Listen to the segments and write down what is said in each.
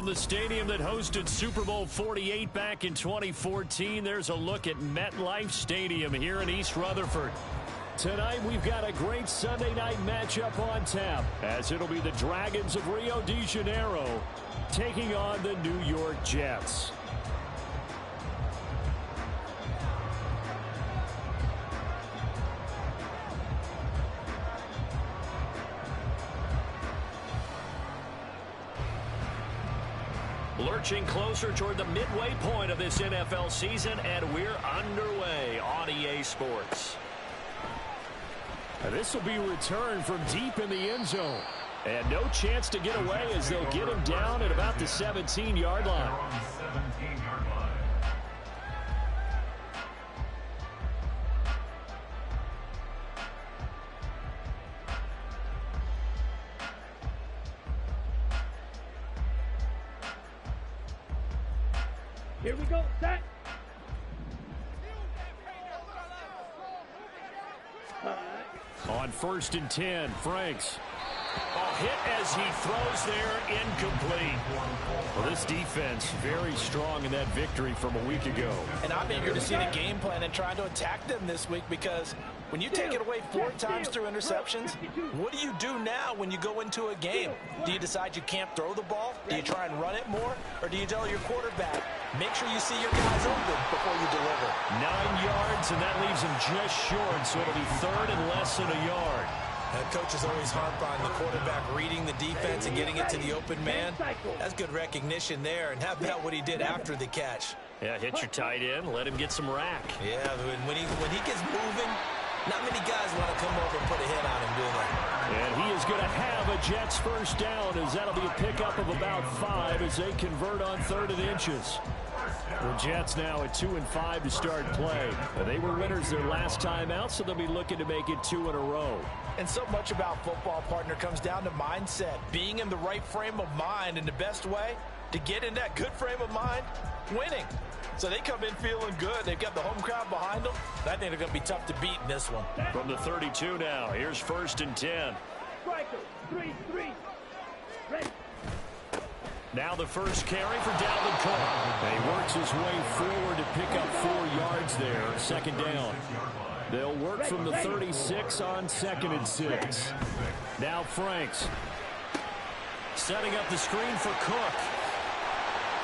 From the stadium that hosted Super Bowl 48 back in 2014, there's a look at MetLife Stadium here in East Rutherford. Tonight, we've got a great Sunday night matchup on tap, as it'll be the Dragons of Rio de Janeiro taking on the New York Jets. Lurching closer toward the midway point of this NFL season, and we're underway on EA Sports. This will be returned from deep in the end zone. And no chance to get away as they'll get him down at about the 17-yard line. Here we go, set. On 1st and 10, Franks. Hit as he throws there, incomplete. Well, this defense very strong in that victory from a week ago. And I'm eager to see the game plan and trying to attack them this week, because when you take it away 4 times through interceptions, what do you do now when you go into a game? Do you decide you can't throw the ball? Do you try and run it more? Or do you tell your quarterback, make sure you see your guys open before you deliver? 9 yards, and that leaves him just short, so it'll be 3rd and less than a yard. Coaches always harp on the quarterback reading the defense and getting it to the open man. That's good recognition there. And how about what he did after the catch? Yeah, hit your tight end, let him get some rack. Yeah, when he gets moving, not many guys want to come over and put a hit on him, do they? And he is going to have a Jets first down, as that'll be a pickup of about 5 as they convert on 3rd and inches. The Jets now at 2-5 to start play. They were winners their last time out, so they'll be looking to make it 2 in a row. And so much about football, partner, comes down to mindset. Being in the right frame of mind, and the best way to get in that good frame of mind, winning. So they come in feeling good. They've got the home crowd behind them. I think they're going to be tough to beat in this one. From the 32 now, here's 1st and 10. Striker, 3-3. Ready. Now the first carry for Dalvin Cook. And he works his way forward to pick up 4 yards there. 2nd down. They'll work from the 36 on 2nd and 6. Now Franks. Setting up the screen for Cook.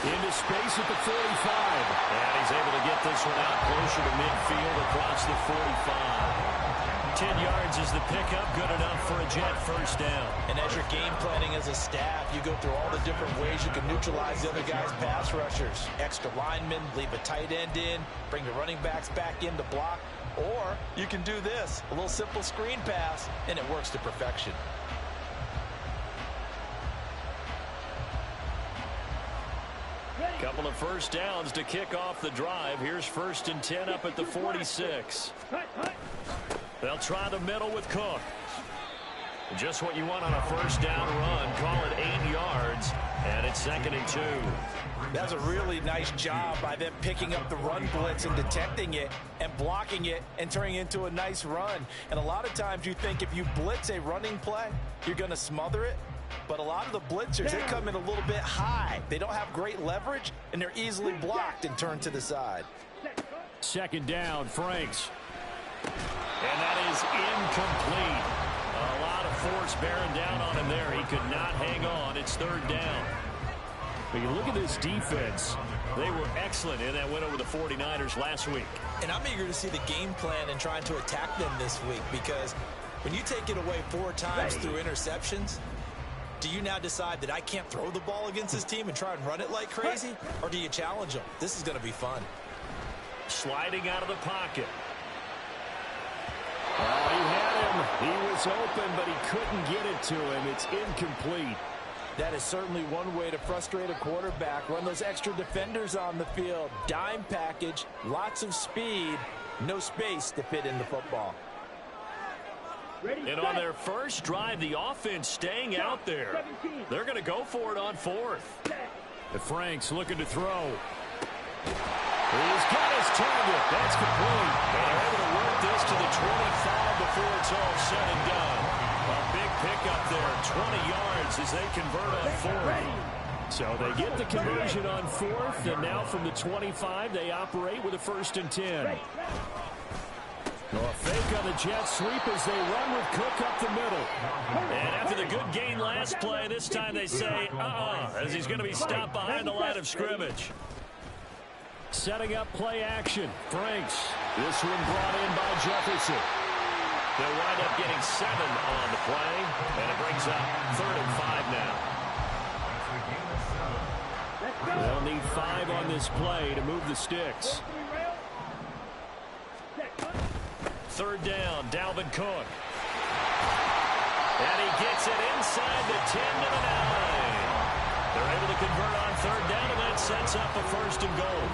Into space at the 45. And he's able to get this one out closer to midfield across the 45. 10 yards is the pickup, good enough for a Jet first down. And as you're game planning as a staff, you go through all the different ways you can neutralize the other guy's pass rushers. Extra linemen, leave a tight end in, bring the running backs back in to block. Or you can do this, a little simple screen pass, and it works to perfection. Couple of first downs to kick off the drive. Here's 1st and 10 up at the 46. They'll try the middle with Cook. Just what you want on a first down run. Call it 8 yards, and it's 2nd and 2. That's a really nice job by them picking up the run blitz and detecting it and blocking it and turning it into a nice run. And a lot of times you think if you blitz a running play, you're going to smother it. But a lot of the blitzers, they come in a little bit high. They don't have great leverage, and they're easily blocked and turned to the side. 2nd down, Franks. And that is incomplete. A lot of force bearing down on him there. He could not hang on. It's 3rd down. But you look at this defense. They were excellent in that win over the 49ers last week. And I'm eager to see the game plan and trying to attack them this week, because when you take it away 4 times through interceptions, do you now decide that I can't throw the ball against this team and try and run it like crazy? Or do you challenge them? This is going to be fun. Sliding out of the pocket. Oh, he had him. He was open, but he couldn't get it to him. It's incomplete. That is certainly one way to frustrate a quarterback. Run those extra defenders on the field. Dime package, lots of speed, no space to fit in the football. And on their first drive, the offense staying out there. They're going to go for it on 4th. Franks looking to throw. He's got his target. That's complete. And they're able to work this to the 25 before it's all said and done. A big pickup there, 20 yards as they convert on 4th. So they get the conversion on fourth, and now from the 25, they operate with a 1st and 10. A fake on the jet sweep as they run with Cook up the middle. And after the good gain last play, this time they say, as he's going to be stopped behind the line of scrimmage. Setting up play action. Franks. This one brought in by Jefferson. They'll wind up getting 7 on the play, and it brings up 3rd and 5 now. They'll need 5 on this play to move the sticks. 3rd down, Dalvin Cook. And he gets it inside the 10 to the 9. They're able to convert on 3rd down, and that sets up a 1st and goal.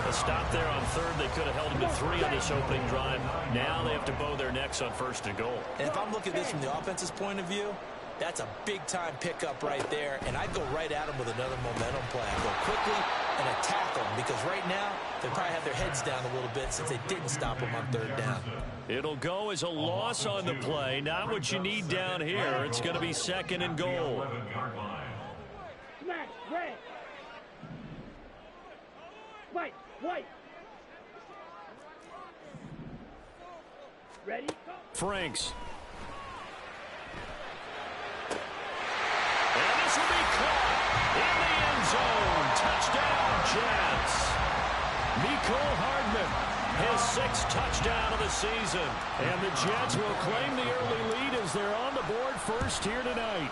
A stop there on 3rd. They could have held him to 3 on this opening drive. Now they have to bow their necks on 1st and goal. And if I'm looking at this from the offense's point of view, that's a big-time pickup right there, and I'd go right at him with another momentum play. I'd go quickly and attack them, because right now they probably have their heads down a little bit since they didn't stop him on 3rd down. It'll go as a loss on the play. Not what you need down here. It's going to be 2nd and goal. Smash, red. White. Ready? Franks. And this will be caught in the end zone. Touchdown, Jets. Mecole Hardman, his 6th touchdown of the season. And the Jets will claim the early lead as they're on the board first here tonight.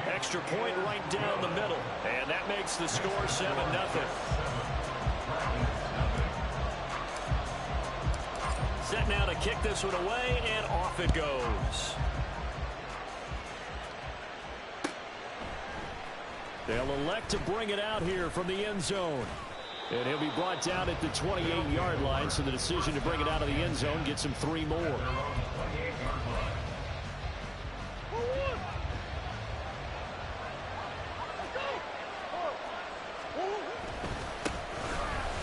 Extra point right down the middle. And that makes the score 7-0. Set now to kick this one away, and off it goes. They'll elect to bring it out here from the end zone. And he'll be brought down at the 28-yard line, so the decision to bring it out of the end zone gets him 3 more.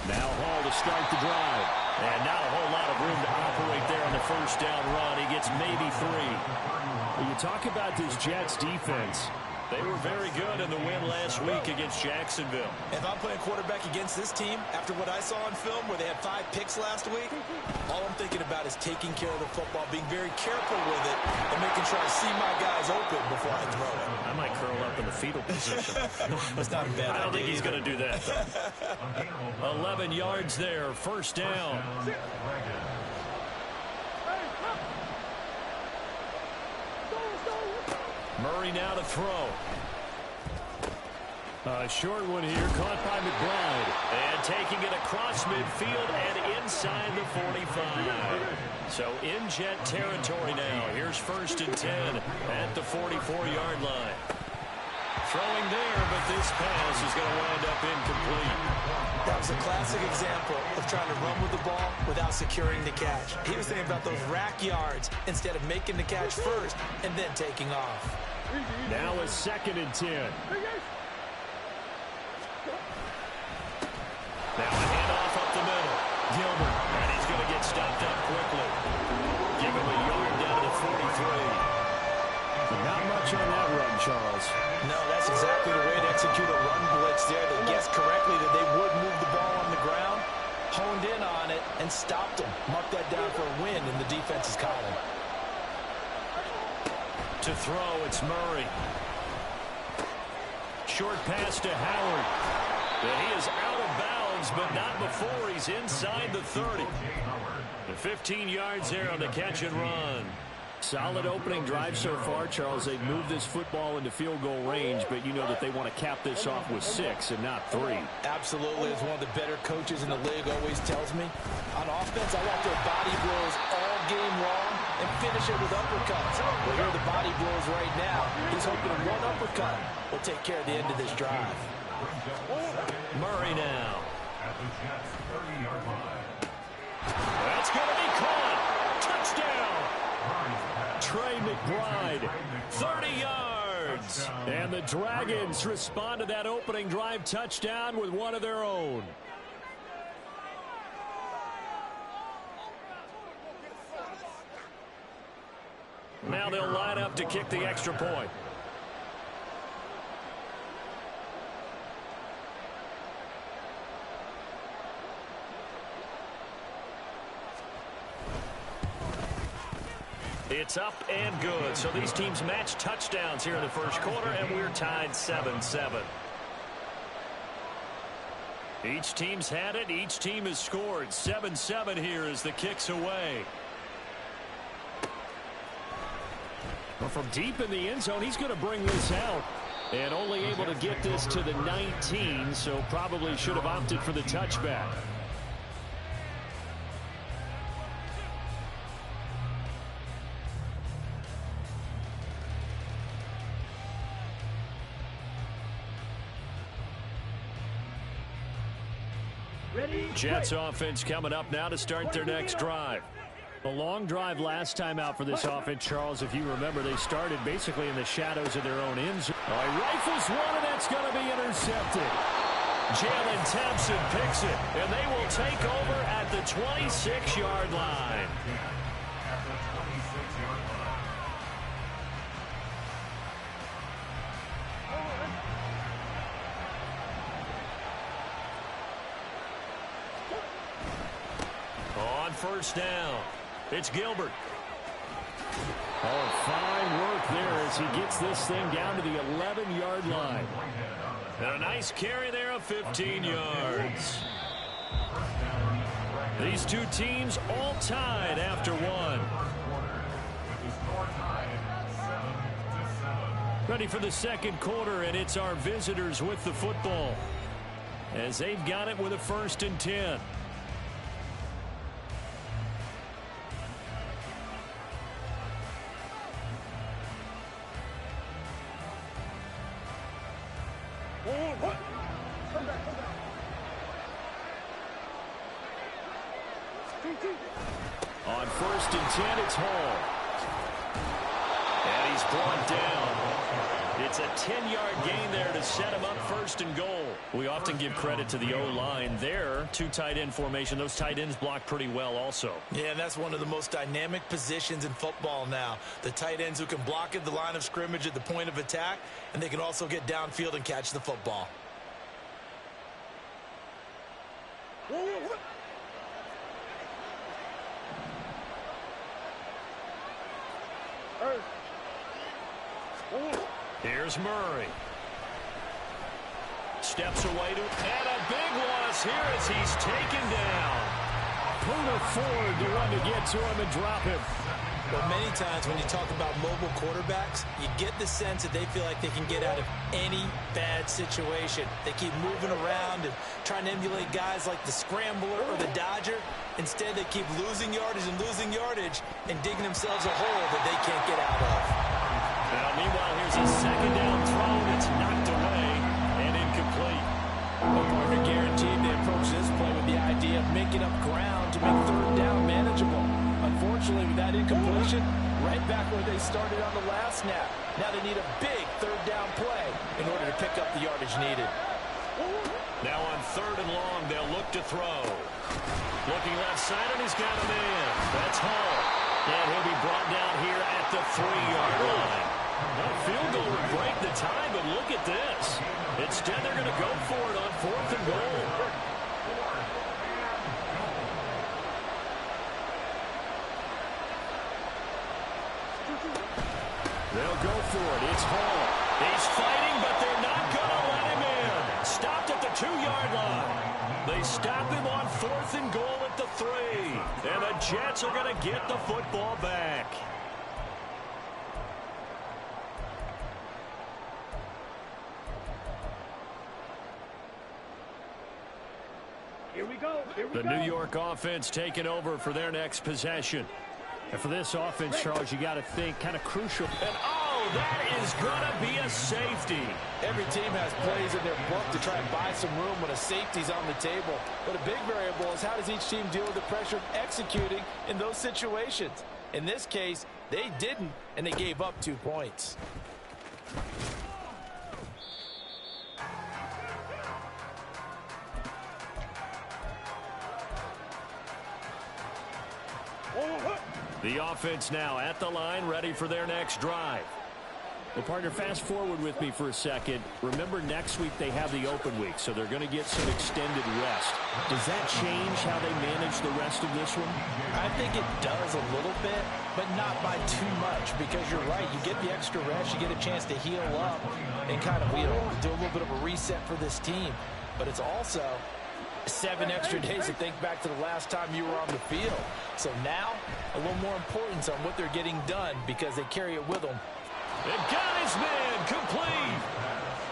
Now Hall to start the drive. And not a whole lot of room to operate there on the 1st down run. He gets maybe 3. When you talk about this Jets defense, they were very good in the win last week against Jacksonville. If I'm playing quarterback against this team, after what I saw on film where they had 5 picks last week, all I'm thinking about is taking care of the football, being very careful with it, and making sure I see my guys open before I throw it. I might curl up in the fetal position. That's not a bad idea. I don't think he's going to do that, though. 11 yards there, 1st down. Murray now to throw. A short one here, caught by McBride. And taking it across midfield and inside the 45. So in Jet territory now. Here's 1st and 10 at the 44-yard line. Throwing there, but this pass is going to wind up incomplete. That was a classic example of trying to run with the ball without securing the catch. He was thinking about those rack yards instead of making the catch first and then taking off. Now a 2nd and 10. Now a handoff up the middle. Gilbert, and he's going to get stopped up quickly. Give him a yard down to the 43. Not much on that run, Charles. No, that's exactly the way to execute a run blitz there. They guessed correctly that they would move the ball on the ground, honed in on it, and stopped them. Mark that down for a win in the defense's column. To throw, it's Murray. Short pass to Howard. And he is out of bounds, but not before he's inside the 30. The 15 yards there on the catch and run. Solid opening drive so far, Charles. They've moved this football into field goal range, but you know that they want to cap this off with 6 and not 3. Absolutely. As one of the better coaches in the league always tells me, on offense, I want their body blows all game long and finish it with uppercuts. Well, here are the body blows right now. He's hoping one uppercut will take care of the end of this drive. Murray now. That's going to be caught. Touchdown. Trey McBride, 30 yards. And the Dragons respond to that opening drive touchdown with one of their own. Now they'll line up to kick the extra point. It's up and good. So these teams match touchdowns here in the first quarter, and we're tied 7-7. Each team's had it. Each team has scored. 7-7 here as the kick's away. Well, from deep in the end zone, he's going to bring this out. And only able to get this to the 19, so probably should have opted for the touchback. Jets offense coming up now to start their next drive. A long drive last time out for this offense, Charles. If you remember, they started basically in the shadows of their own end zone. He rifles one, and that's going to be intercepted. Jalen Thompson picks it, and they will take over at the 26-yard line. On first down, it's Gilbert. Oh, fine work there as he gets this thing down to the 11-yard line. And a nice carry there of 15 yards. These two teams all tied after one. Ready for the second quarter, and it's our visitors with the football as they've got it with a 1st and 10. On 1st and 10, it's Hall. And he's brought down. It's a 10-yard gain there to set him up 1st and goal. We often give credit to the O-line there. 2 tight end formation. Those tight ends block pretty well also. Yeah, and that's one of the most dynamic positions in football now. The tight ends who can block at the line of scrimmage at the point of attack, and they can also get downfield and catch the football. Here's Murray. Steps away to, and a big loss here as he's taken down. Poona Ford, the one to get to him and drop him. Well, many times when you talk about mobile quarterbacks, you get the sense that they feel like they can get out of any bad situation. They keep moving around and trying to emulate guys like the Scrambler or the Dodger. Instead, they keep losing yardage and digging themselves a hole that they can't get out of. Now, meanwhile, here's a 2nd down throw that's knocked away and incomplete. Well, partner guaranteed they approach this play with the idea of making up ground to make 3rd down manageable. Unfortunately, with that incompletion, right back where they started on the last snap. Now they need a big 3rd down play in order to pick up the yardage needed. Now on 3rd and long, they'll look to throw. Looking left side, and he's got a man. That's Hall. And he'll be brought down here at the 3-yard line. Well, field goal would break the tie, but look at this. Instead, they're going to go for it on 4th and goal. They'll go for it. It's Hall. He's fighting, but they're not going to let him in. Stopped at the 2-yard line. They stop him on 4th and goal at the 3. And the Jets are going to get the football back. Here we go. The New York offense taking over for their next possession. And for this offense, Charles, you got to think kind of crucial. And oh, that is going to be a safety. Every team has plays in their book to try and buy some room when a safety's on the table. But a big variable is how does each team deal with the pressure of executing in those situations. In this case, they didn't, and they gave up 2 points. The offense now at the line, ready for their next drive. Well, partner, fast forward with me for a second. Remember, next week they have the open week, so they're going to get some extended rest. Does that change how they manage the rest of this one? I think it does a little bit, but not by too much, because you're right. You get the extra rest, you get a chance to heal up and kind of, do a little bit of a reset for this team. But it's also 7 extra days to think back to the last time you were on the field. So now, a little more importance on what they're getting done because they carry it with them. And got his man complete.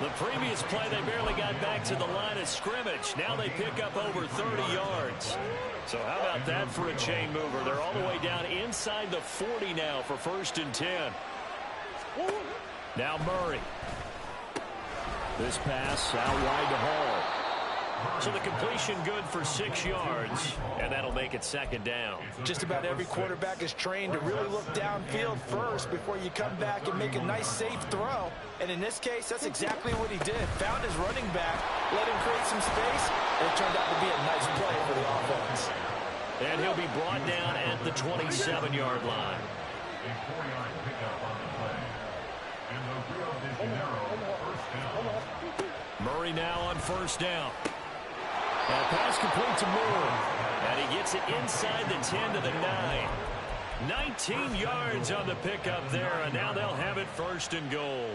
The previous play, they barely got back to the line of scrimmage. Now they pick up over 30 yards. So how about that for a chain mover? They're all the way down inside the 40 now for 1st and 10. Now Murray. This pass out wide to Hall. So the completion good for 6 yards, and that'll make it 2nd down. Just about every quarterback is trained to really look downfield first before you come back and make a nice, safe throw. And in this case, that's exactly what he did. Found his running back, let him create some space, and it turned out to be a nice play for the offense. And he'll be brought down at the 27-yard line. Murray now on 1st down. Pass complete to Moore. And he gets it inside the 10 to the 9. 19 yards on the pickup there, and now they'll have it 1st and goal.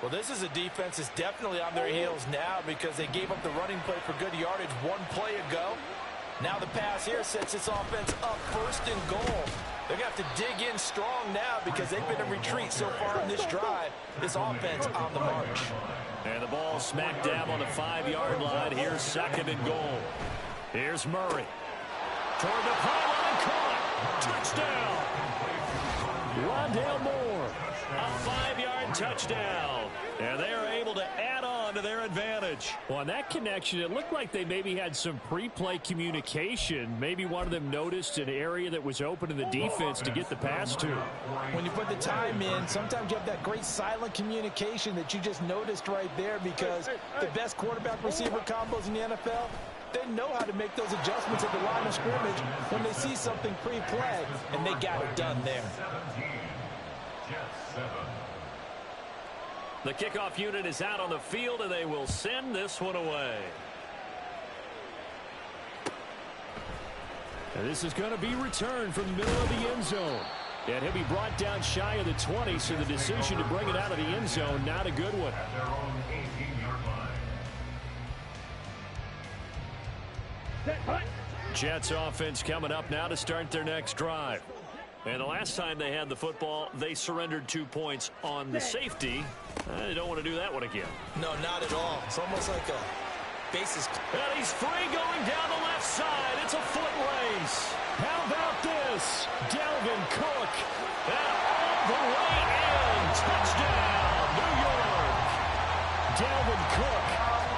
Well, this is a defense that's definitely on their heels now because they gave up the running play for good yardage 1 play ago. Now the pass here sets this offense up 1st and goal. They're going to have to dig in strong now because they've been in retreat so far in this drive. This offense on the march. And the ball smack dab on the 5-yard line. Here's 2nd and goal. Here's Murray. Toward the pylon, caught. Touchdown. Rondale Moore. A 5-yard touchdown. And they are able to add on to their advantage. Well, on that connection, it looked like they maybe had some pre-play communication. Maybe one of them noticed an area that was open in the defense to get the pass to. When you put the time in, sometimes you have that great silent communication that you just noticed right there because the best quarterback-receiver combos in the NFL, they know how to make those adjustments at the line of scrimmage when they see something pre-play, and they got it done there. The kickoff unit is out on the field, and they will send this one away. And this is going to be returned from the middle of the end zone. And he'll be brought down shy of the 20, so the decision to bring it out of the end zone, not a good one. Jets offense coming up now to start their next drive. And the last time they had the football, they surrendered 2 points on the safety. They don't want to do that one again. No, not at all. It's almost like a basis. And he's free going down the left side. It's a foot race. How about this? Dalvin Cook. And all the way in. Touchdown, New York. Dalvin Cook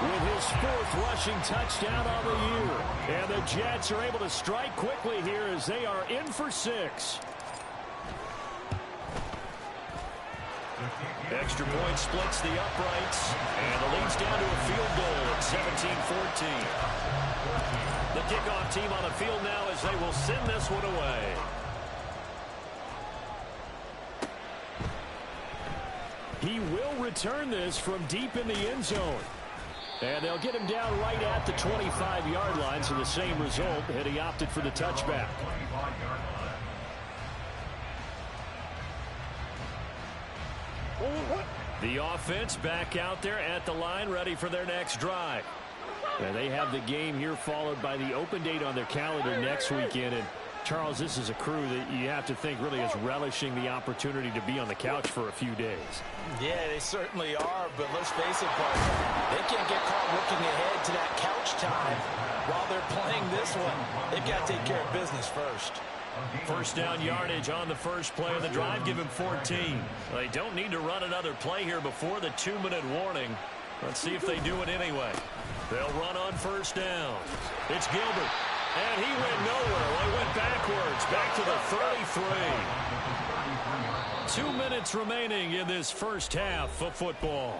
with his 4th rushing touchdown on the year. And the Jets are able to strike quickly here as they are in for 6. Extra point splits the uprights, and the lead's down to a field goal at 17-14. The kickoff team on the field now as they will send this one away. He will return this from deep in the end zone. And they'll get him down right at the 25-yard line, so the same result, and he opted for the touchback. The offense back out there at the line, ready for their next drive. And they have the game here followed by the open date on their calendar next weekend. And Charles, this is a crew that you have to think really is relishing the opportunity to be on the couch for a few days. Yeah, they certainly are, but let's face it, partner, they can't get caught looking ahead to that couch time while they're playing this one. They've got to take care of business first. 1st down yardage on the first play of the drive. Give him 14. They don't need to run another play here before the 2-minute warning. Let's see if they do it anyway. They'll run on 1st down. It's Gilbert. And he went nowhere. Well, he went backwards. Back to the 33. 2 minutes remaining in this first half of football.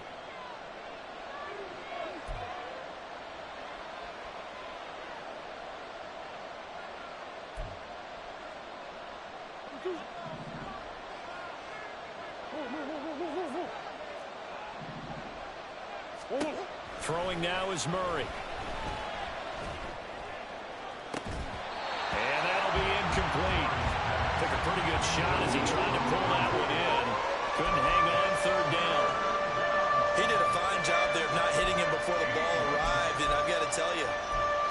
Throwing now is Murray. And that'll be incomplete. Took a pretty good shot as he tried to pull that one in. Couldn't hang on third down. He did a fine job there of not hitting him before the ball arrived, and I've got to tell you,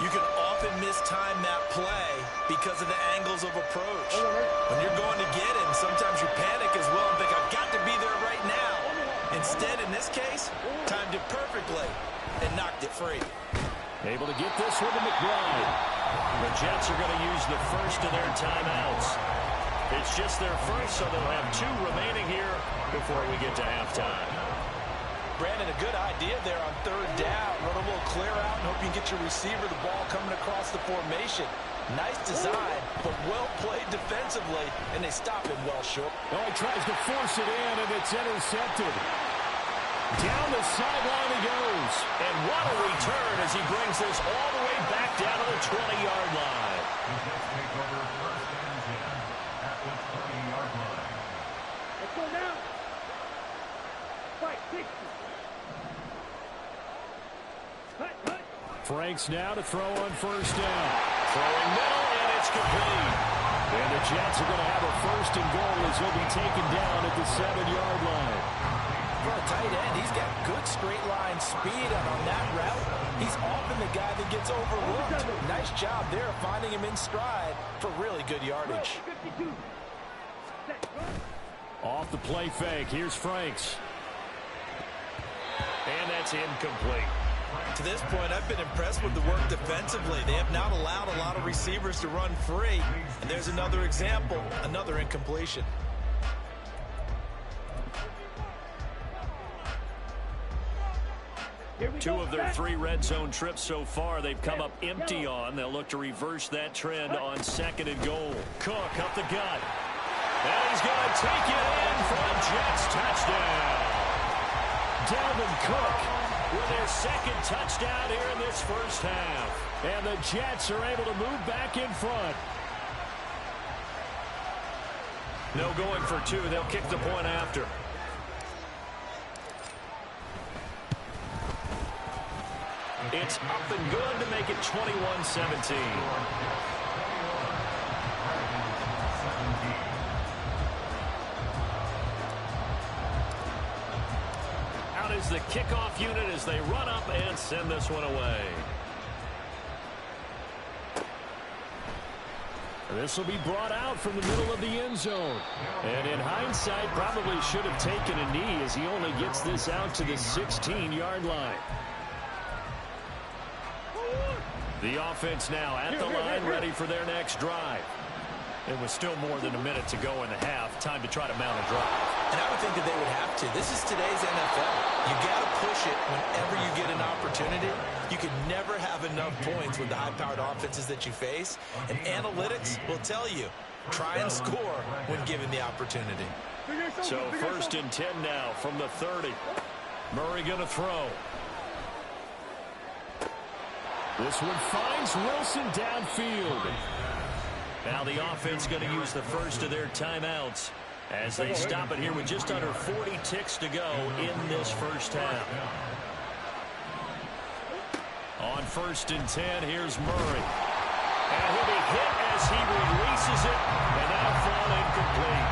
you can often mistime that play because of the angles of approach. When you're going to get him, sometimes you panic as well and think, I've got to be there right now. Instead, in this case, timed it perfectly and knocked it free. Able to get this one to McBride. The Jets are going to use the first of their timeouts. It's just their first, so they'll have 2 remaining here before we get to halftime. Brandon, a good idea there on third down. Run a little clear out and hope you can get your receiver the ball coming across the formation. Nice design, but well played defensively, and they stop him well short. Oh, he tries to force it in, and it's intercepted. Down the sideline he goes. And what a return as he brings this all the way back down to the 20-yard line. Let's go now. Fight, 60. Cut. Franks now to throw on first down. Throwing middle, and it's complete. And the Jets are going to have a first and goal as he'll be taken down at the 7-yard line. For a tight end, he's got good straight line speed, and on that route, he's often the guy that gets overlooked. Nice job there finding him in stride for really good yardage. 52. Off the play fake, here's Franks. And that's incomplete. To this point, I've been impressed with the work defensively. They have not allowed a lot of receivers to run free. And there's another example, another incompletion. Two of their 3 red zone trips so far they've come up empty on. They'll look to reverse that trend on 2nd and goal. Cook up the gut. And he's going to take it in for a Jets touchdown. Dalvin Cook with their 2nd touchdown here in this first half. And the Jets are able to move back in front. No going for 2. They'll kick the point after. It's up and good to make it 21-17. Out is the kickoff unit as they run up and send this one away. This will be brought out from the middle of the end zone. And in hindsight, probably should have taken a knee as he only gets this out to the 16-yard line. The offense now at the line, ready for their next drive. It was still more than a minute to go in the half. Time to try to mount a drive. And I would think that they would have to. This is today's NFL. You got to push it whenever you get an opportunity. You can never have enough points with the high-powered offenses that you face. And analytics will tell you, try and score when given the opportunity. So 1st and 10 now from the 30. Murray going to throw. This one finds Wilson downfield. Now the offense going to use the first of their timeouts as they stop it here with just under 40 ticks to go in this first half. On 1st and 10, here's Murray. And he'll be hit as he releases it, and that'll fall incomplete.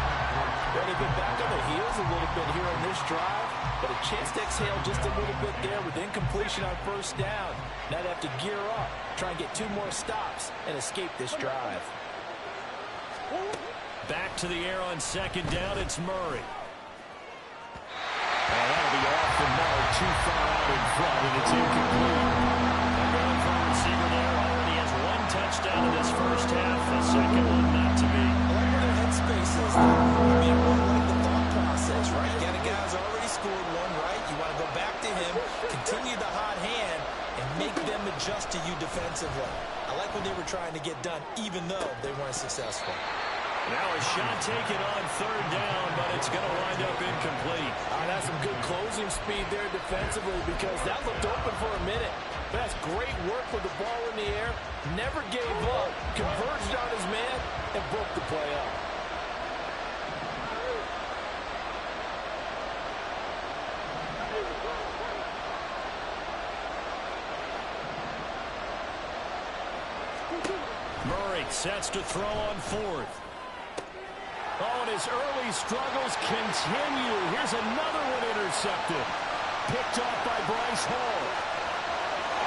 They've been back on their heels a little bit here on this drive, but a chance to exhale just a little bit there with incompletion on first down. Now they have to gear up, try and get 2 more stops, and escape this drive. Back to the air on 2nd down, it's Murray. And that'll be off the mark, too far out in front, and it's incomplete. Going for a receiver there, already has 1 touchdown in this first half, a second one not to be. I like where their headspace is. I mean, I really like the thought process, right? You got a guy who's already scored 1, right? You want to go back to him, continue the hot hand, and make them adjust to you defensively. I like what they were trying to get done, even though they weren't successful. Now a shot taken on 3rd down, but it's going to wind up incomplete. That's some good closing speed there defensively because that looked open for a minute. That's great work with the ball in the air. Never gave up, converged on his man, and broke the play up. Sets to throw on fourth. Oh, and his early struggles continue. Here's another one intercepted. Picked off by Bryce Hall.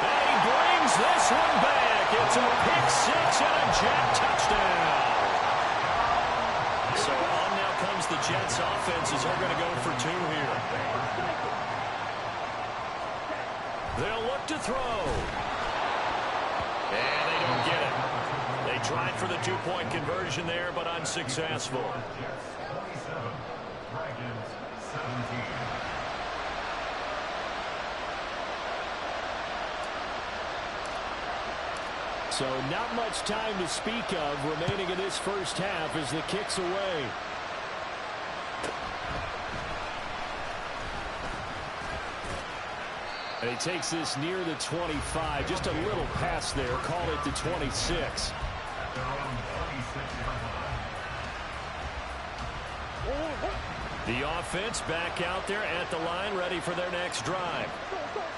And he brings this one back. It's a pick six and a Jet touchdown. So on now comes the Jets offense as they're going to go for two here. They'll look to throw. And they don't get it. They tried for the two-point conversion there, but unsuccessful. So not much time to speak of remaining in this first half as the kick's away. And he takes this near the 25. Just a little pass there. Called it the 26. The offense back out there at the line, ready for their next drive.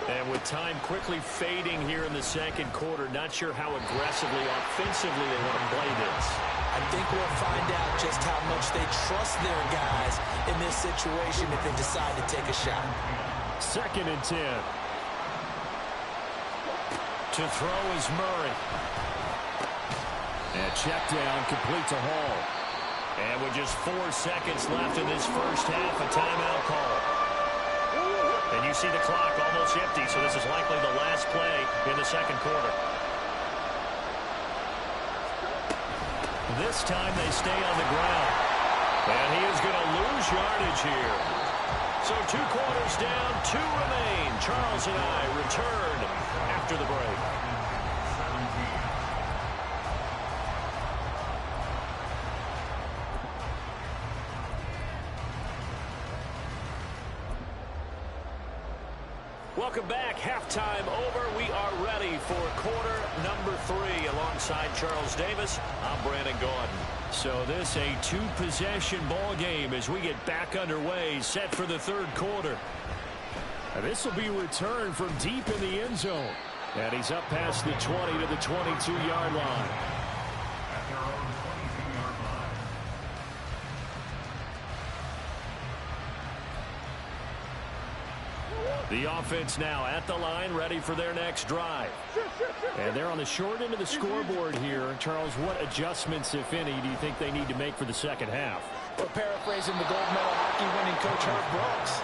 And with time quickly fading here in the second quarter, not sure how aggressively, offensively they want to play this. I think we'll find out just how much they trust their guys in this situation if they decide to take a shot. 2nd and 10. To throw is Murray. And check down, complete to Hall. And with just 4 seconds left in this first half, a timeout call. And you see the clock almost empty, so this is likely the last play in the second quarter. This time they stay on the ground. And he is going to lose yardage here. So 2 quarters down, 2 remain. Charles and I return after the break. Welcome back. Halftime over. We are ready for quarter number 3. Alongside Charles Davis, I'm Brandon Gaudin. So this a 2-possession ball game as we get back underway, set for the third quarter. And this will be returned from deep in the end zone. And he's up past the 20 to the 22-yard line. The offense now at the line, ready for their next drive. And they're on the short end of the scoreboard here. Charles, what adjustments, if any, do you think they need to make for the second half? Well, paraphrasing the gold medal hockey winning coach Herb Brooks,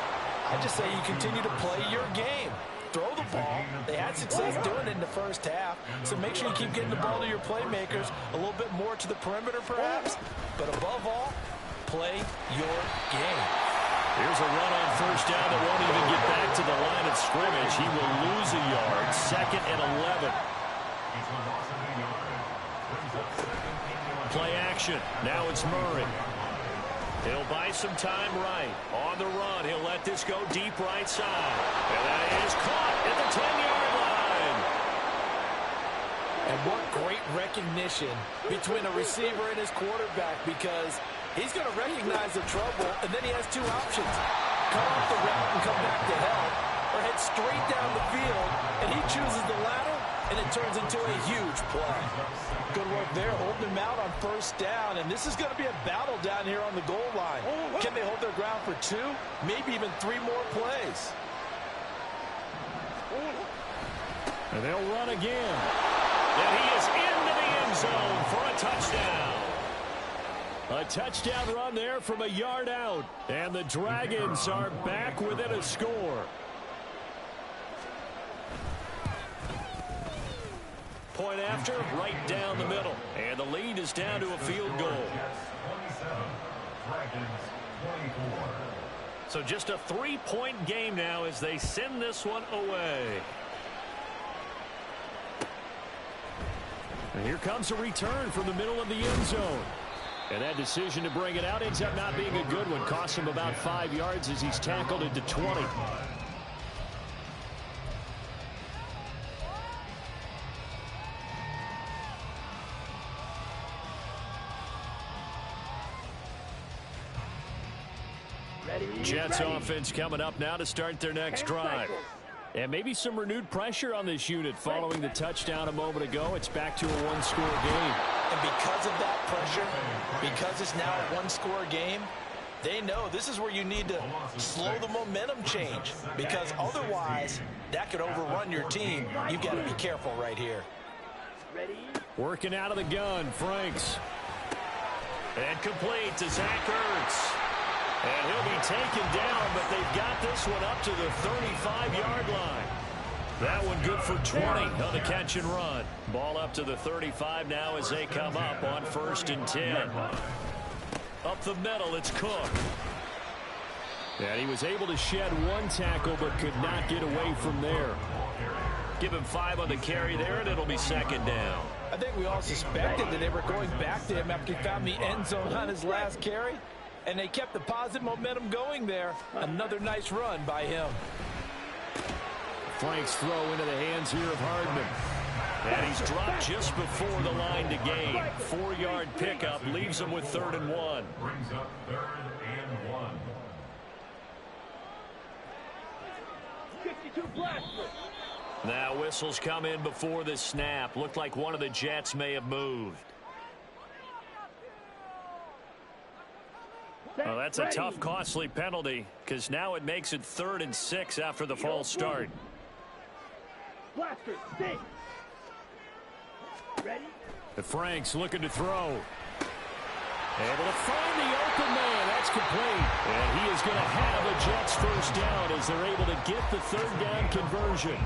I just say you continue to play your game. Throw the ball. They had success doing it in the first half, so make sure you keep getting the ball to your playmakers, a little bit more to the perimeter perhaps, but above all, play your game. Here's a run on first down that won't even get back to the line of scrimmage. He will lose a yard. 2nd and 11. Play action. Now it's Murray. He'll buy some time right. On the run, he'll let this go deep right side. And that is caught at the 10-yard line. And what great recognition between a receiver and his quarterback, because he's going to recognize the trouble, and then he has 2 options. Cut off the route and come back to help, or head straight down the field, and he chooses the latter, and it turns into a huge play. Good work there, holding him out on first down, and this is going to be a battle down here on the goal line. Can they hold their ground for 2, maybe even 3 more plays? And they'll run again. And he is into the end zone for a touchdown. A touchdown run there from a yard out. And the Dragons are back within a score. Point after, right down the middle. And the lead is down to a field goal. So just a 3-point game now as they send this one away. And here comes a return from the middle of the end zone. And that decision to bring it out ends up not being a good one. Costs him about 5 yards as he's tackled into 20. Jets offense coming up now to start their next drive. And maybe some renewed pressure on this unit following the touchdown a moment ago. It's back to a 1-score game. And because of that pressure, because it's now a one-score game, they know this is where you need to slow the momentum change, because otherwise that could overrun your team. You've got to be careful right here. Working out of the gun, Franks. And complete to Zach Ertz. And he'll be taken down, but they've got this one up to the 35-yard line. That one good for 20 on the catch and run. Ball up to the 35 now as they come up on 1st and 10. Up the middle, it's Cook. And he was able to shed one tackle but could not get away from there. Give him 5 on the carry there, and it'll be 2nd down. I think we all suspected that they were going back to him after he found the end zone on his last carry, and they kept the positive momentum going there. Another nice run by him. Frank's throw into the hands here of Hardman. And he's dropped just before the line to gain. 4-yard pickup leaves him with 3rd and 1. Brings up 3rd and 1. 52 Blaster. Now whistles come in before the snap. Looked like one of the Jets may have moved. Well, that's a tough, costly penalty, because now it makes it 3rd and 6 after the false start. Blaster, stay. Ready? The Franks looking to throw. Able to find the open man. That's complete. And he is going to have a Jets 1st down as they're able to get the 3rd down conversion.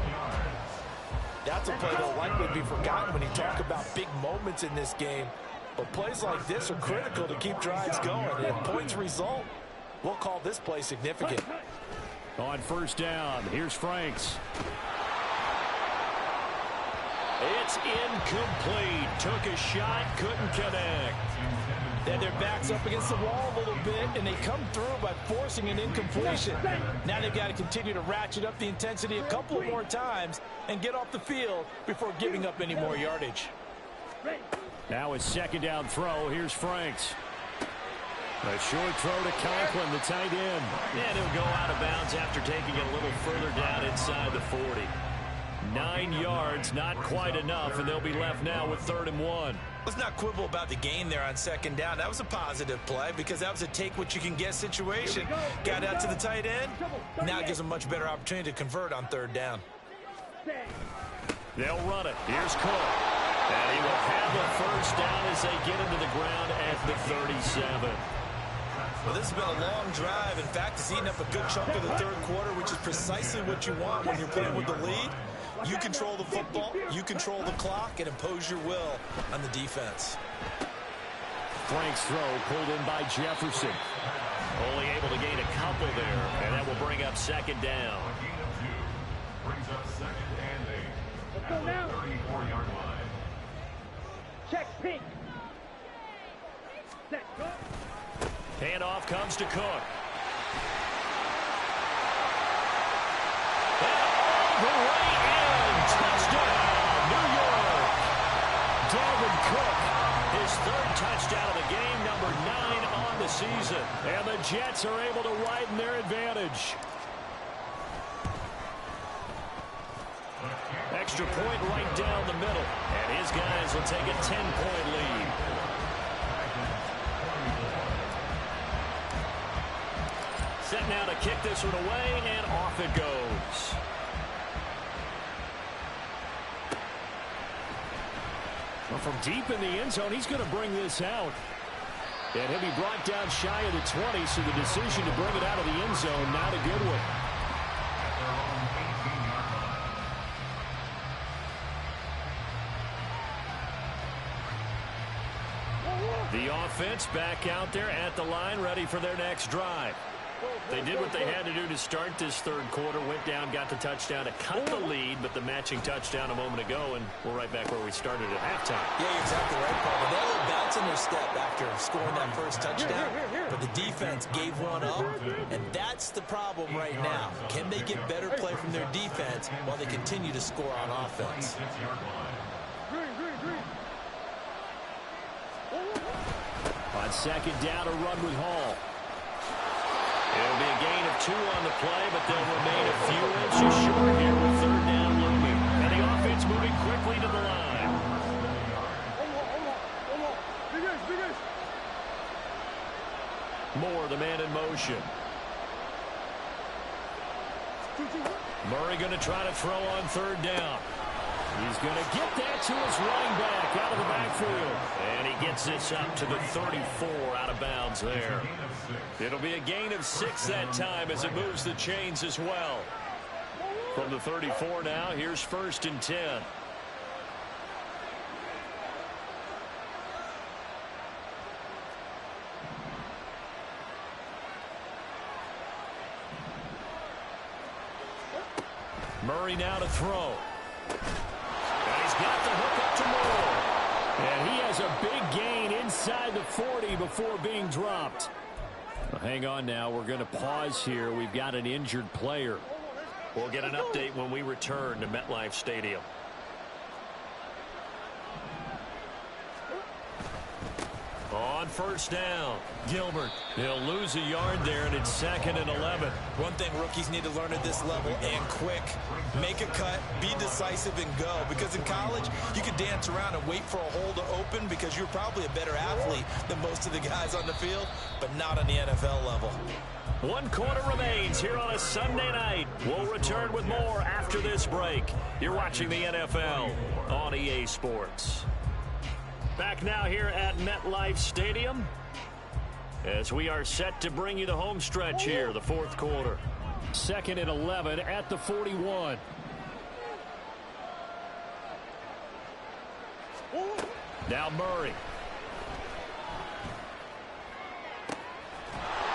That's a play that'll likely be forgotten when you talk about big moments in this game. But plays like this are critical to keep drives going. And if points result, we'll call this play significant. On 1st down, here's Franks. It's incomplete. Took a shot, couldn't connect. Then their back's up against the wall a little bit, and they come through by forcing an incompletion. Now they've got to continue to ratchet up the intensity a couple more times and get off the field before giving up any more yardage. Now it's 2nd down throw. Here's Franks. A short throw to Conklin, the tight end. And he'll go out of bounds after taking it a little further down inside the 40. 9 yards, not quite enough, and they'll be left now with 3rd and 1. Let's not quibble about the gain there on 2nd down. That was a positive play because that was a take-what-you-can-get situation. Got out to the tight end. Now it gives them a much better opportunity to convert on 3rd down. They'll run it. Here's Cook. And he will have a 1st down as they get into the ground at the 37. Well, this has been a long drive. In fact, it's eaten up a good chunk of the 3rd quarter, which is precisely what you want when you're playing with the lead. You control the football, you control the clock, and impose your will on the defense. Frank's throw pulled in by Jefferson. Only able to gain a couple there, and that will bring up 2nd down. Brings up 2nd and 8. Let's go now. 34-yard line. Check pink. Set. Handoff comes to Cook. The right end, touchdown, New York. Dalvin Cook, his 3rd touchdown of the game, number 9 on the season. And the Jets are able to widen their advantage. Extra point right down the middle. And his guys will take a 10-point lead. Set now to kick this one away, and off it goes. Well, from deep in the end zone, he's going to bring this out. And he'll be brought down shy of the 20, so the decision to bring it out of the end zone, not a good one. The offense back out there at the line, ready for their next drive. They did what they had to do to start this 3rd quarter, went down, got the touchdown to cut the lead, but the matching touchdown a moment ago, and we're right back where we started at halftime. Yeah, you're exactly right, Paul. They had a little bounce in their step after scoring that 1st touchdown, but the defense gave one up, and that's the problem right now. Can they get better play from their defense while they continue to score on offense? On 2nd down, a run with Hall. It'll be a gain of 2 on the play, but they'll remain a few inches short here with 3rd down looming. And the offense moving quickly to the line. Moore, the man in motion. Murray going to try to throw on third down. He's going to get that to his running back out of the backfield. And he gets this up to the 34 out of bounds there. It'll be a gain of 6 that time as it moves the chains as well. From the 34 now, here's 1st and 10. Murray now to throw. And he's got the hook up to Moore. And he has a big gain inside the 40 before being dropped. Well, hang on now. We're going to pause here. We've got an injured player. We'll get an update when we return to MetLife Stadium. On 1st down, Gilbert. He'll lose a yard there, and it's 2nd and 11. One thing rookies need to learn at this level, and quick. Make a cut, be decisive, and go. Because in college, you can dance around and wait for a hole to open because you're probably a better athlete than most of the guys on the field, but not on the NFL level. 1 quarter remains here on a Sunday night. We'll return with more after this break. You're watching the NFL on EA Sports. Back now here at MetLife Stadium as we are set to bring you the home stretch here, the 4th quarter. 2nd and 11 at the 41. Now Murray.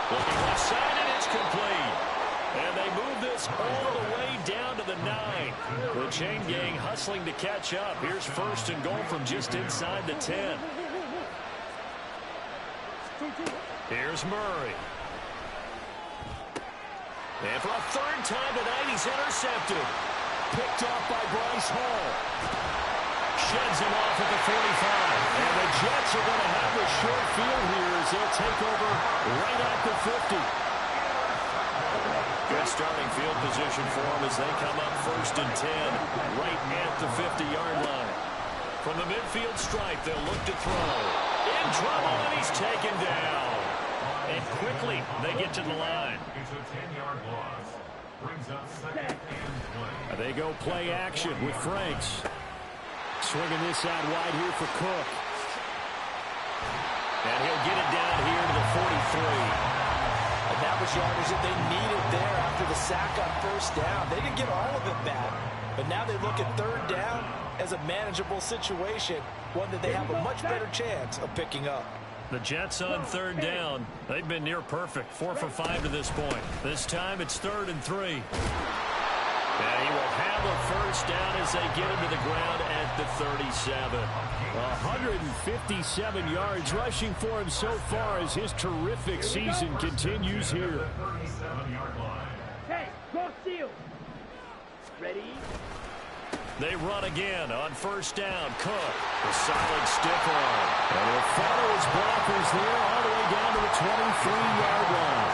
Looking left side, and it's complete. And they move this all the way down to the 9. The chain gang hustling to catch up. Here's 1st and goal from just inside the 10. Here's Murray. And for a 3rd time tonight, he's intercepted. Picked off by Bryce Hall. Sheds him off at the 45. And the Jets are going to have the short field here as they'll take over right at the 50. Good starting field position for them as they come up 1st and 10 right at the 50-yard line. From the midfield stripe, they'll look to throw. In trouble, and he's taken down. And quickly, they get to the line. It's a 10-yard loss. Brings up 2nd and 20. They go play action with Franks. Swinging this out wide here for Cook. And he'll get it down here to the 43. And that was yardage that they needed there after the sack on 1st down. They didn't get all of it back, but now they look at 3rd down as a manageable situation, one that they have a much better chance of picking up. The Jets on 3rd down. They've been near perfect, 4 for 5 to this point. This time it's 3rd and 3. And he will have a 1st down as they get him to the ground at the 37. 157 yards rushing for him so far as his terrific season continues here. Hey, go seal. Ready? They run again on 1st down. Cook, a solid stiff arm. And he'll follow his blockers there all the way down to the 23-yard line.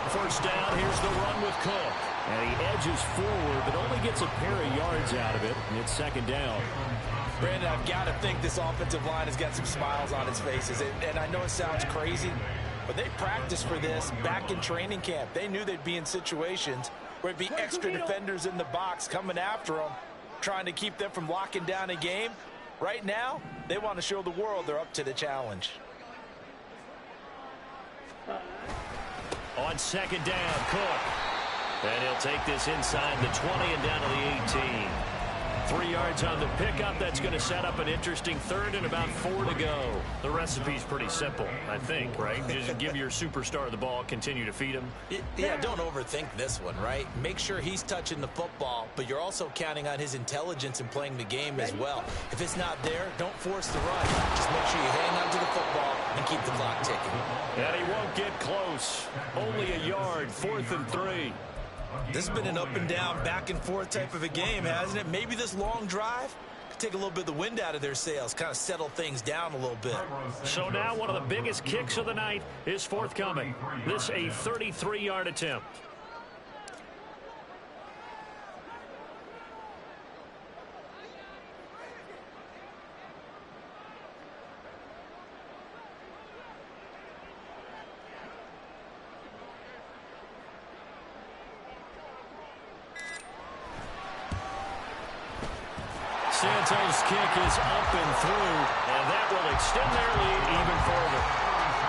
1st down, here's the run with Cook. And he edges forward, but only gets a pair of yards out of it. And it's 2nd down. Brandon, I've got to think this offensive line has got some smiles on its faces. And I know it sounds crazy, but they practiced for this back in training camp. They knew they'd be in situations where it'd be extra defenders in the box coming after them, trying to keep them from locking down a game. Right now, they want to show the world they're up to the challenge. On 2nd down, Cook. And he'll take this inside the 20 and down to the 18. 3 yards on the pickup. That's going to set up an interesting 3rd and about 4 to go. The recipe's pretty simple, I think, right? Just give your superstar the ball, continue to feed him. Yeah, don't overthink this one, right? Make sure he's touching the football, but you're also counting on his intelligence in playing the game as well. If it's not there, don't force the run. Just make sure you hang on to the football and keep the clock ticking. And he won't get close. Only a yard, 4th and 3. This has been an up and down, back and forth type of a game, hasn't it? Maybe this long drive could take a little bit of the wind out of their sails, kind of settle things down a little bit. So now one of the biggest kicks of the night is forthcoming. This a 33-yard attempt. Santos' kick is up and through, and that will extend their lead even further.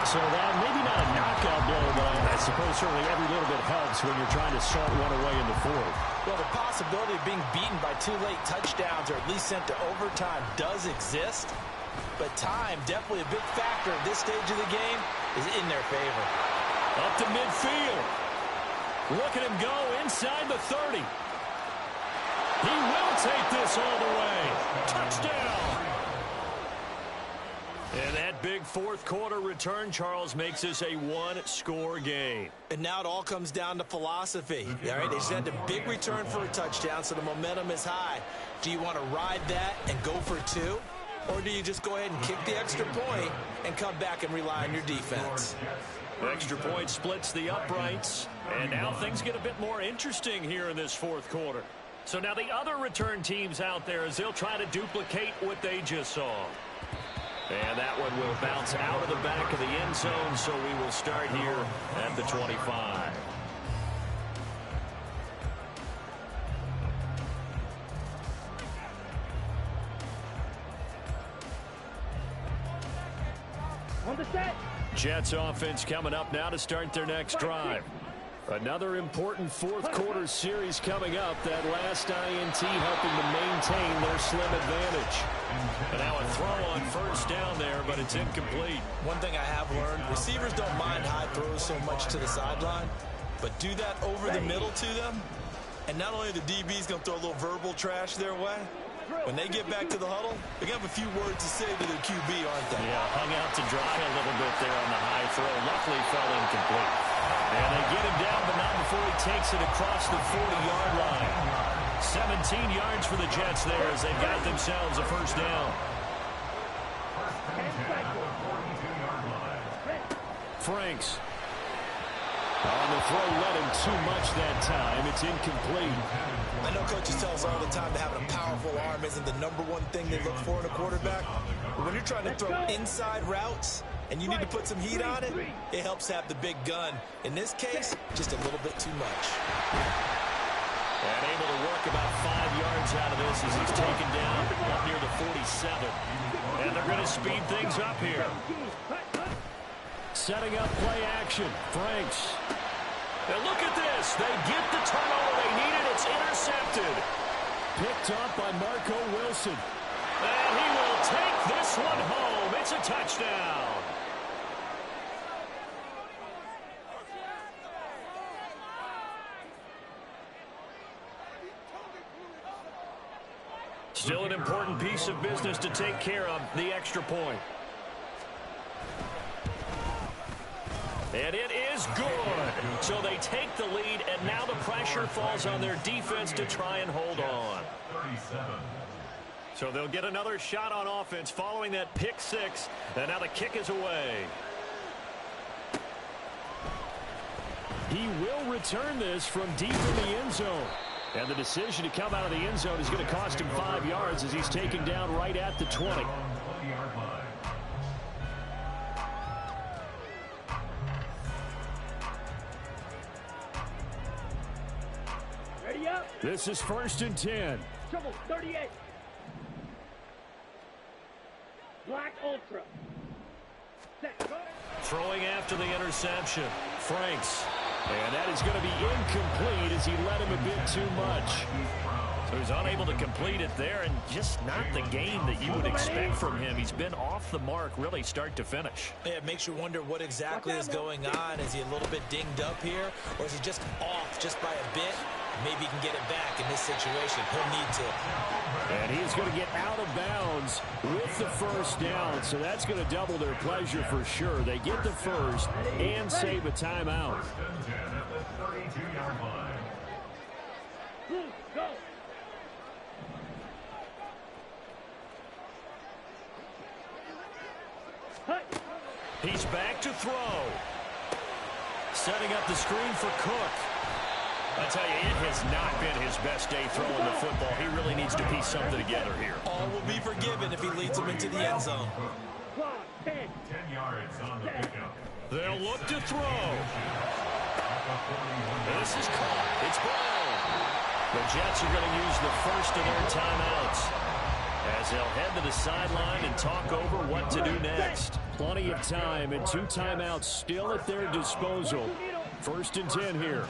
So that maybe not a knockout blow, but I suppose certainly every little bit helps when you're trying to start one away in the fourth. Well, the possibility of being beaten by 2 late touchdowns or at least sent to overtime does exist. But time, definitely a big factor at this stage of the game, is in their favor. Up to midfield. Look at him go inside the 30. He will take this all the way. Touchdown. And that big fourth quarter return, Charles, makes this a one-score game. And now it all comes down to philosophy. All right, they just had a big return for a touchdown, so the momentum is high. Do you want to ride that and go for 2? Or do you just go ahead and kick the extra point and come back and rely on your defense? Extra point splits the uprights. And now things get a bit more interesting here in this fourth quarter. So now the other return teams out there as they'll try to duplicate what they just saw. And that one will bounce out of the back of the end zone, so we will start here at the 25. On the set. Jets offense coming up now to start their next drive. Another important fourth quarter series coming up. That last INT helping to maintain their slim advantage. And now a throw on first down there, but it's incomplete. One thing I have learned, receivers don't mind high throws so much to the sideline, but do that over the middle to them, and not only the DB's going to throw a little verbal trash their way, when they get back to the huddle, they're going to have a few words to say to their QB, aren't they? Yeah, hung out to dry a little bit there on the high throw. Luckily fell incomplete. And they get him down, but not before he takes it across the 40-yard line. 17 yards for the Jets there as they've got themselves a first down. Franks. On the throw, led him too much that time. It's incomplete. I know coaches tell us all the time that having a powerful arm isn't the number one thing they look for in a quarterback. But when you're trying to throw inside routes and you need to put some heat on it, it helps have the big gun. In this case, just a little bit too much. And able to work about 5 yards out of this as he's taken down up near the 47. And they're going to speed things up here. Setting up play action. Franks. And look at this. They get the turnover they needed. It's intercepted. Picked up by Marco Wilson. And he will take this one home. It's a touchdown. Still an important piece of business to take care of, the extra point. And it is good. So they take the lead, and now the pressure falls on their defense to try and hold on. So they'll get another shot on offense following that pick six, and now the kick is away. He will return this from deep in the end zone. And the decision to come out of the end zone is going to cost him 5 yards as he's taken down right at the 20. Ready up. This is 1st and 10. Trouble 38. Black Ultra. Set. Go. Throwing after the interception. Franks. And that is going to be incomplete as he led him a bit too much. So he's unable to complete it there, and just not the game that you would expect from him. He's been off the mark really start to finish. Yeah, it makes you wonder what exactly is going on. Is he a little bit dinged up here, or is he just off just by a bit? Maybe he can get it back in this situation. He'll need to. And he's going to get out of bounds with the first down, so that's going to double their pleasure for sure. They get the first and save a timeout. Go. He's back to throw. Setting up the screen for Cook. I tell you, it has not been his best day throwing the football. He really needs to piece something together here. All will be forgiven if he leads them into the end zone. 10 yards on the pickup. They'll look to throw. This is caught. It's blown. The Jets are going to use the first of their timeouts. as they'll head to the sideline and talk over what to do next. Plenty of time and 2 timeouts still at their disposal. 1st and 10 here.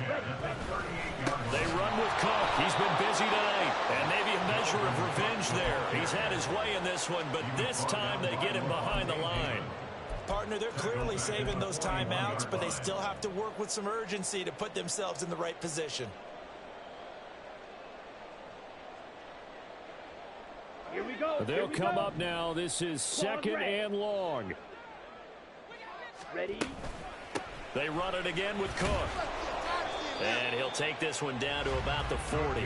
They run with Cook. He's been busy tonight. And maybe a measure of revenge there. He's had his way in this one, but this time they get him behind the line. Partner, they're clearly saving those timeouts, but they still have to work with some urgency to put themselves in the right position. Here we go. They'll come up now. This is 2nd and long. Ready? They run it again with Cook. And he'll take this one down to about the 40.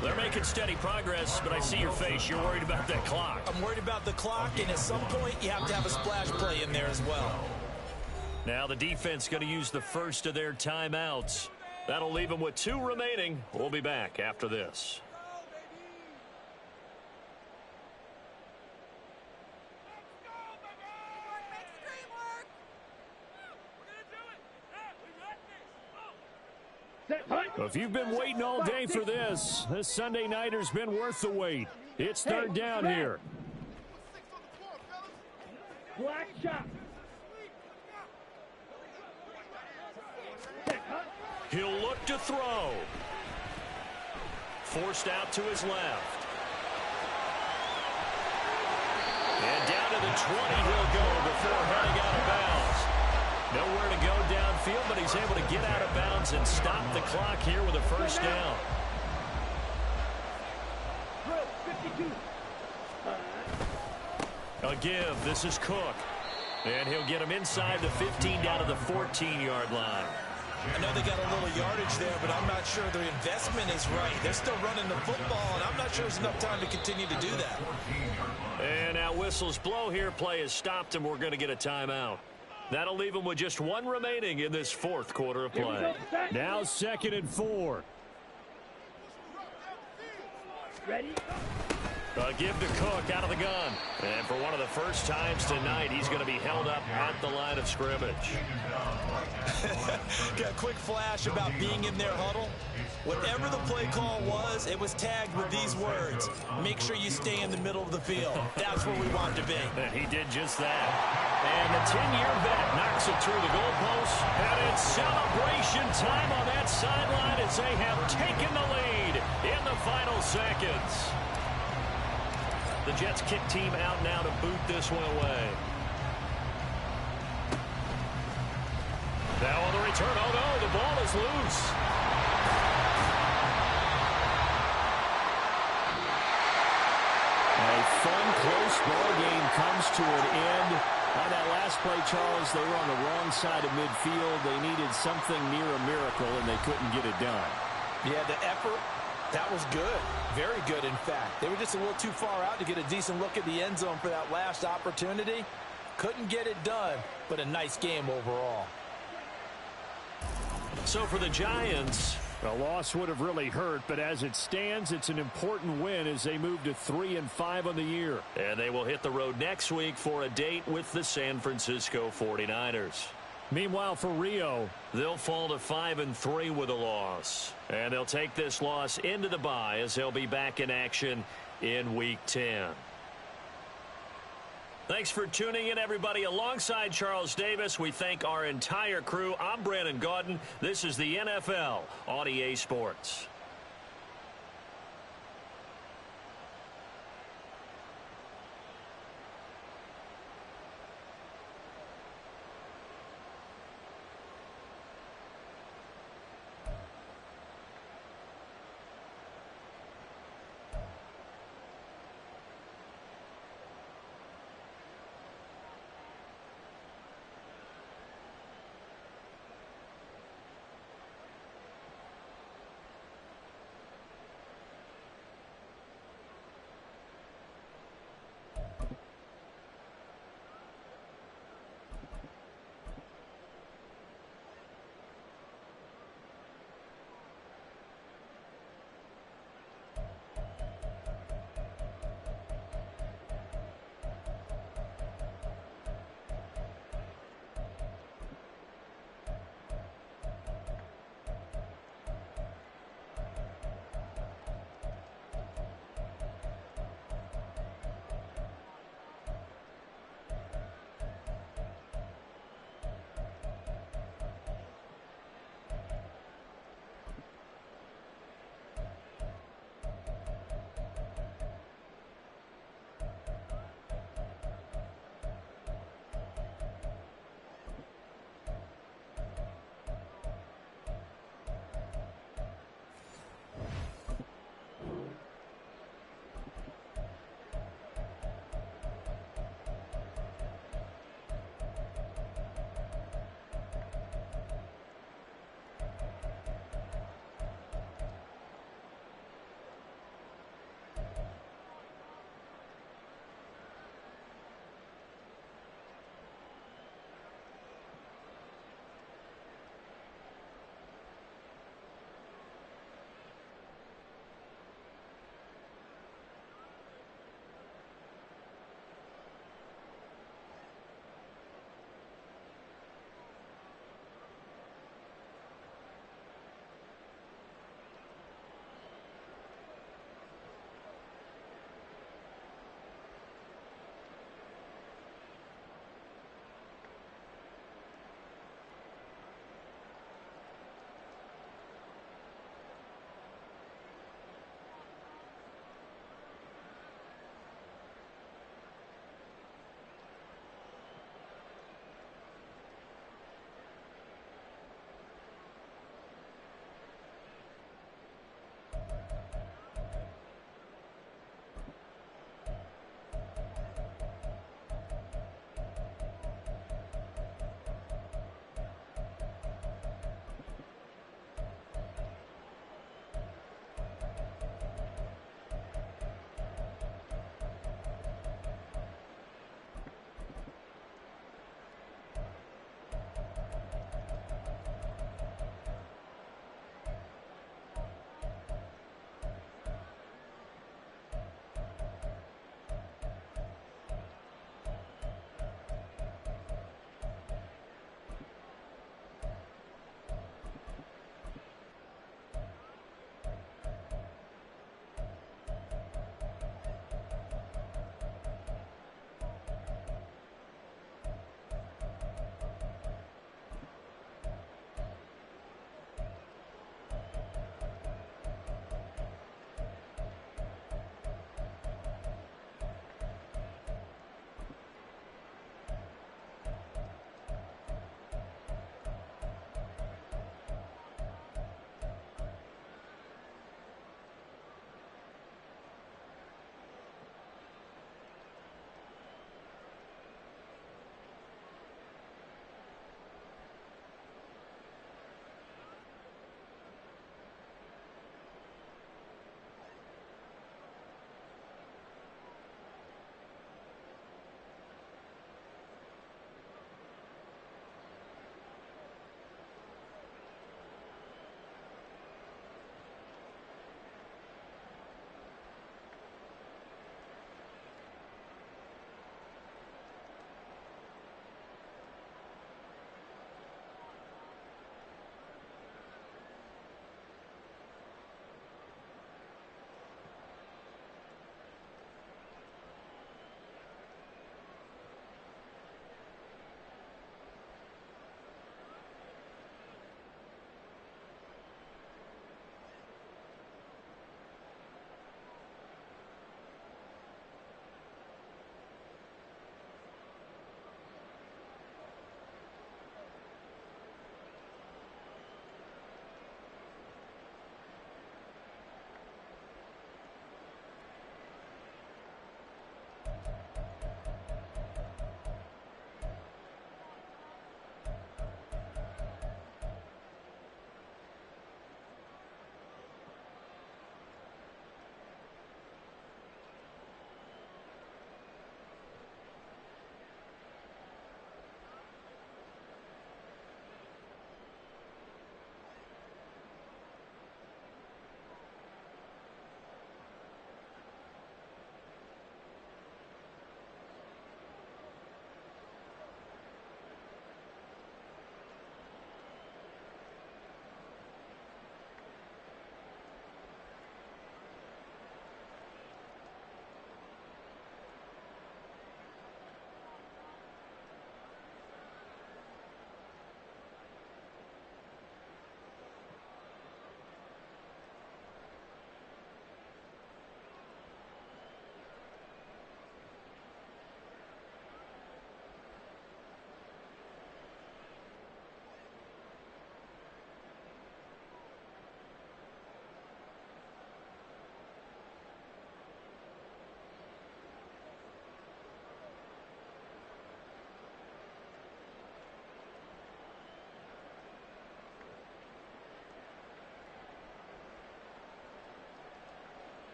They're making steady progress, but I see your face. You're worried about that clock. I'm worried about the clock, and at some point you have to have a splash play in there as well. Now the defense going to use the first of their timeouts. That'll leave them with 2 remaining. We'll be back after this. If you've been waiting all day for this Sunday nighter's been worth the wait. It's 3rd down here. Black shot. He'll look to throw. Forced out to his left. And down to the 20 he'll go before heading out of bounds. Nowhere to go downfield, but he's able to get out of bounds and stop the clock here with a 1st down. 52. A give. This is Cook. And he'll get him inside the 15 down to the 14-yard line. I know they got a little yardage there, but I'm not sure their investment is right. They're still running the football, and I'm not sure there's enough time to continue to do that. And now whistles blow here. Play is stopped, and we're going to get a timeout. That'll leave them with just 1 remaining in this 4th quarter of play. Now 2nd and 4. Ready? A give to Cook out of the gun. And for one of the first times tonight, he's going to be held up at the line of scrimmage. Got a quick flash about being in their huddle. Whatever the play call was, it was tagged with these words: make sure you stay in the middle of the field. That's where we want to be. And he did just that. And the 10-year vet knocks it through the goalpost. And it's celebration time on that sideline as they have taken the lead in the final seconds. The Jets kick team out now to boot this one away. Now on the return, oh no, the ball is loose. A fun, close ball game comes to an end. On that last play, Charles, they were on the wrong side of midfield. They needed something near a miracle, and they couldn't get it done. Yeah, the effort, that was good. Very good, in fact. They were just a little too far out to get a decent look at the end zone for that last opportunity. Couldn't get it done, but a nice game overall. So for the Giants, a loss would have really hurt, but as it stands, it's an important win as they move to 3-5 on the year. And they will hit the road next week for a date with the San Francisco 49ers. Meanwhile, for Rio, they'll fall to 5-3 with a loss. And they'll take this loss into the bye as they'll be back in action in Week 10. Thanks for tuning in, everybody. Alongside Charles Davis, we thank our entire crew. I'm Brandon Gaudin. This is the NFL on EA Sports.